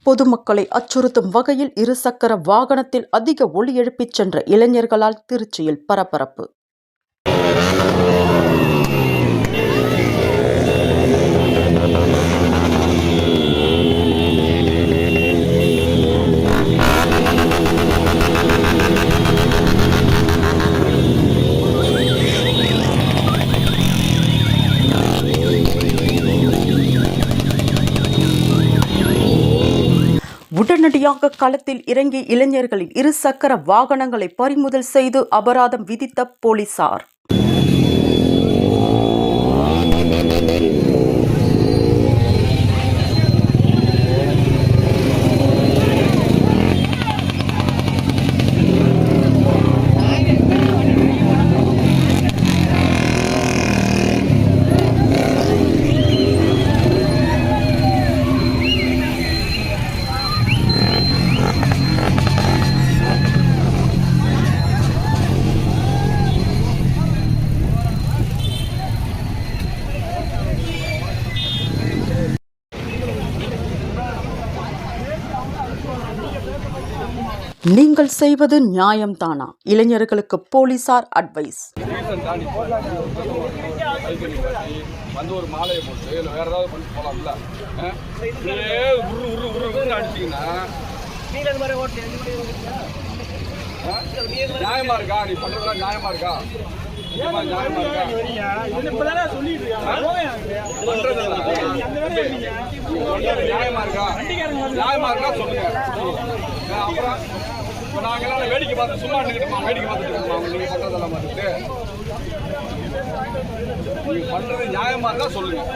பொதுமக்களை அச்சுறுத்தும் வகையில் இருசக்கர வாகனத்தில் அதிக ஒலி எழுப்பிச் சென்ற இளைஞர்களால் திருச்சியில் பரபரப்பு. உடனடியாக களத்தில் இறங்கிய இளைஞர்களின் இருசக்கர வாகனங்களை பறிமுதல் செய்து அபராதம் விதித்த போலீசார். நீங்கள் செய்வது நியாயம்தானா? இளைஞர்களுக்கு போலீசார் அட்வைஸ். ஒரு மாலையை போட்டு இல்லை வேற ஏதாவது பண்ணி போகலாம்ல. அடிச்சிங்கன்னா நியாயமா இருக்கா? நீ பண்றதுலாம் நியாயமா இருக்கா? நியாயமா இருக்கா? நியாயமா இருக்கா சொல்லுங்க. அப்புறம் இப்போ நாங்களாம் வேடிக்கை பார்த்து சும்மா நின்றுக்கிட்டோமா? வேடிக்கை பார்த்துட்டு இருக்கோமா? நீங்கள் பண்ணுறதெல்லாம் பார்த்துட்டு நீங்கள் பண்ணுறது நியாயமாக இருந்தால் சொல்லுங்கள்.